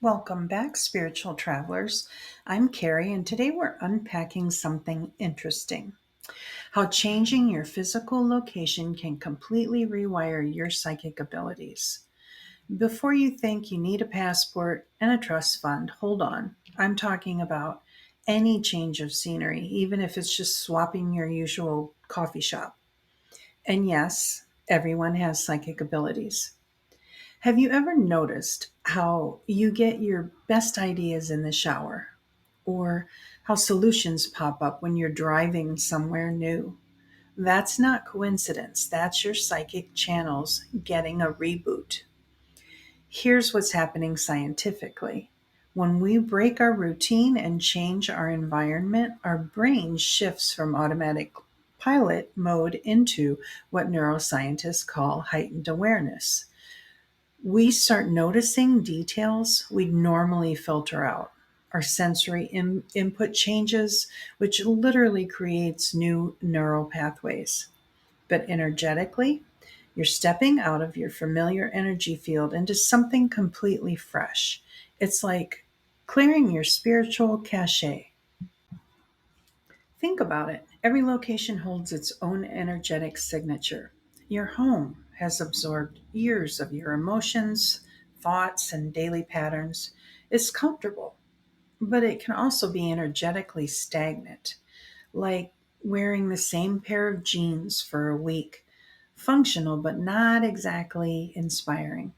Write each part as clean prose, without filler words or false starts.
Welcome back, spiritual travelers. I'm Carrie, and today we're unpacking something interesting: how changing your physical location can completely rewire your psychic abilities. Before you think you need a passport and a trust fund, hold on. I'm talking about any change of scenery, even if it's just swapping your usual coffee shop. And yes, everyone has psychic abilities. Have you ever noticed how you get your best ideas in the shower? Or how solutions pop up when you're driving somewhere new? That's not coincidence. That's your psychic channels getting a reboot. Here's what's happening scientifically. When we break our routine and change our environment, our brain shifts from automatic pilot mode into what neuroscientists call heightened awareness. We start noticing details we'd normally filter out. Our sensory input changes, which literally creates new neural pathways. But energetically, you're stepping out of your familiar energy field into something completely fresh. It's like clearing your spiritual cache. Think about it. Every location holds its own energetic signature. Your home has absorbed years of your emotions, thoughts, and daily patterns. It's comfortable, but it can also be energetically stagnant, like wearing the same pair of jeans for a week. Functional, but not exactly inspiring.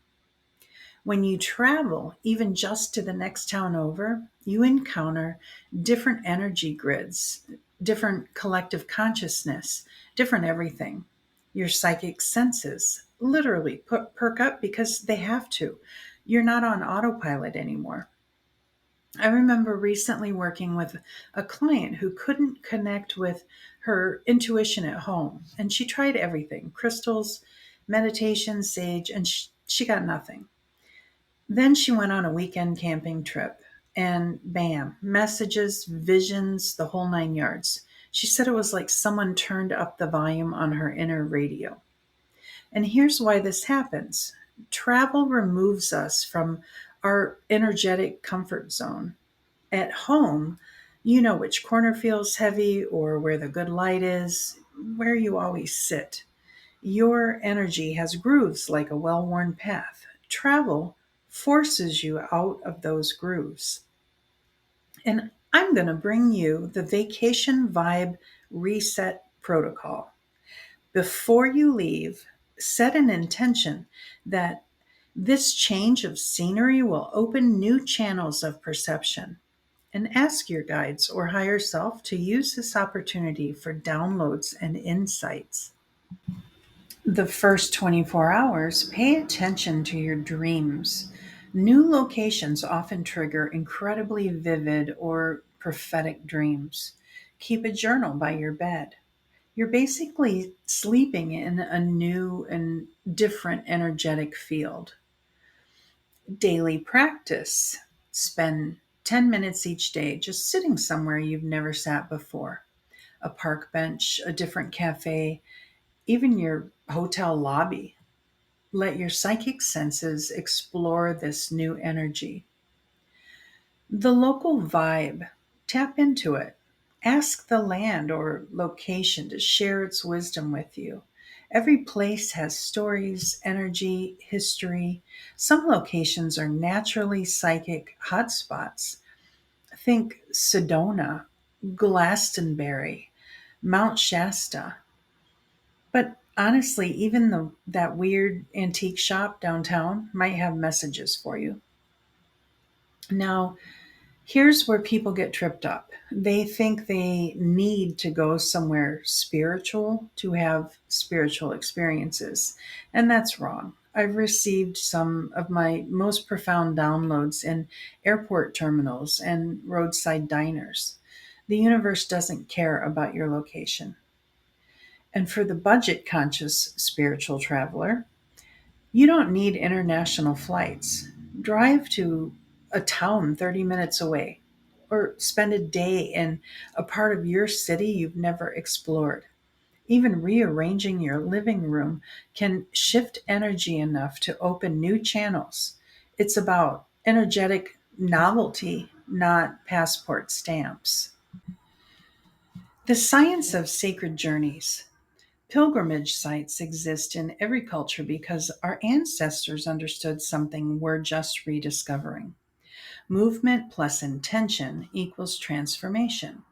When you travel, even just to the next town over, you encounter different energy grids, different collective consciousness, different everything. Your psychic senses literally perk up because they have to. You're not on autopilot anymore. I remember recently working with a client who couldn't connect with her intuition at home, and she tried everything: crystals, meditation, sage, and she got nothing. Then she went on a weekend camping trip, and bam, messages, visions, the whole nine yards. She said it was like someone turned up the volume on her inner radio. And here's why this happens: travel removes us from our energetic comfort zone. At home, you know which corner feels heavy or where the good light is, where you always sit. Your energy has grooves like a well worn path. Travel forces you out of those grooves. And I'm going to bring you the Vacation Vibe Reset Protocol. Before you leave, set an intention that this change of scenery will open new channels of perception, and ask your guides or higher self to use this opportunity for downloads and insights. The first 24 hours, pay attention to your dreams. New locations often trigger incredibly vivid or prophetic dreams. Keep a journal by your bed. You're basically sleeping in a new and different energetic field. Daily practice. Spend 10 minutes each day just sitting somewhere you've never sat before: a park bench, a different cafe, even your hotel lobby. Let your psychic senses explore this new energy. The local vibe, tap into it. Ask the land or location to share its wisdom with you. Every place has stories, energy, history. Some locations are naturally psychic hotspots. Think Sedona, Glastonbury, Mount Shasta. But honestly, even that weird antique shop downtown might have messages for you. Now, here's where people get tripped up. They think they need to go somewhere spiritual to have spiritual experiences, and that's wrong. I've received some of my most profound downloads in airport terminals and roadside diners. The universe doesn't care about your location. And for the budget conscious spiritual traveler, you don't need international flights. Drive to a town 30 minutes away, or spend a day in a part of your city you've never explored. Even rearranging your living room can shift energy enough to open new channels. It's about energetic novelty, not passport stamps. The science of sacred journeys. Pilgrimage sites exist in every culture because our ancestors understood something we're just rediscovering. Movement plus intention equals transformation.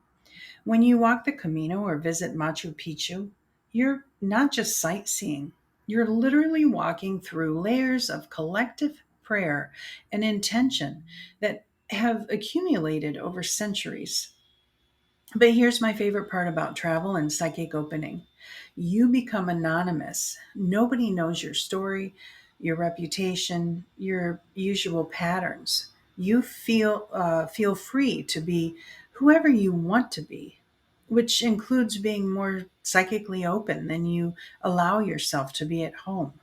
When you walk the Camino or visit Machu Picchu, you're not just sightseeing, you're literally walking through layers of collective prayer and intention that have accumulated over centuries. But here's my favorite part about travel and psychic opening: you become anonymous. Nobody knows your story, your reputation, your usual patterns. You feel free to be whoever you want to be, which includes being more psychically open than you allow yourself to be at home.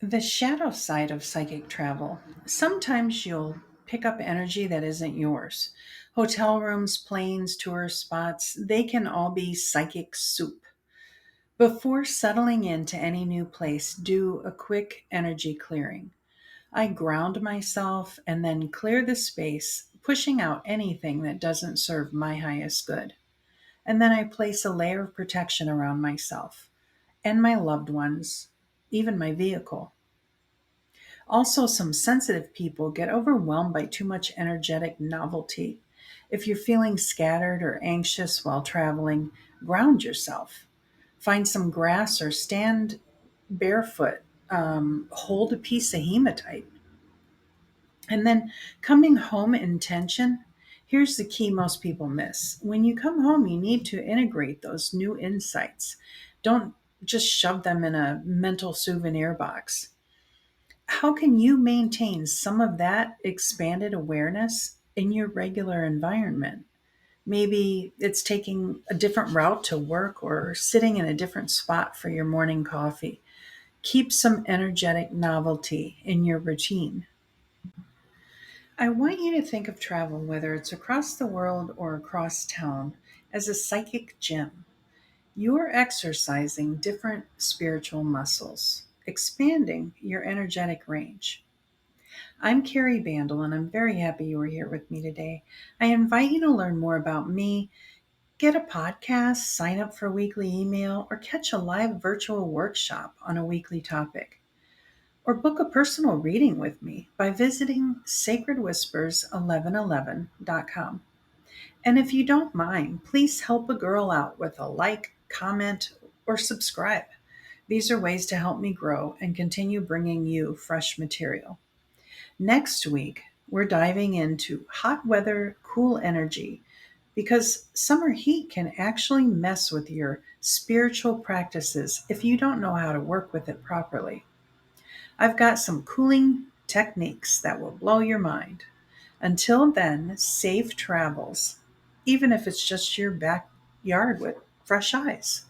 The shadow side of psychic travel. Sometimes you'll pick up energy that isn't yours. Hotel rooms, planes, tourist spots, they can all be psychic soup. Before settling into any new place, do a quick energy clearing. I ground myself and then clear the space, pushing out anything that doesn't serve my highest good. And then I place a layer of protection around myself and my loved ones, even my vehicle. Also, some sensitive people get overwhelmed by too much energetic novelty. If you're feeling scattered or anxious while traveling, ground yourself. Find some grass or stand barefoot. Hold a piece of hematite. And then coming home intention. Here's the key most people miss. When you come home, you need to integrate those new insights. Don't just shove them in a mental souvenir box. How can you maintain some of that expanded awareness in your regular environment? Maybe it's taking a different route to work or sitting in a different spot for your morning coffee. Keep some energetic novelty in your routine. I want you to think of travel, whether it's across the world or across town, as a psychic gym. You're exercising different spiritual muscles, expanding your energetic range. I'm Carrie Bandel, and I'm very happy you are here with me today. I invite you to learn more about me, get a podcast, sign up for a weekly email, or catch a live virtual workshop on a weekly topic. Or book a personal reading with me by visiting sacredwhispers1111.com. And if you don't mind, please help a girl out with a like, comment, or subscribe. These are ways to help me grow and continue bringing you fresh material. Next week, we're diving into hot weather, cool energy, because summer heat can actually mess with your spiritual practices if you don't know how to work with it properly. I've got some cooling techniques that will blow your mind. Until then, safe travels, even if it's just your backyard with fresh eyes.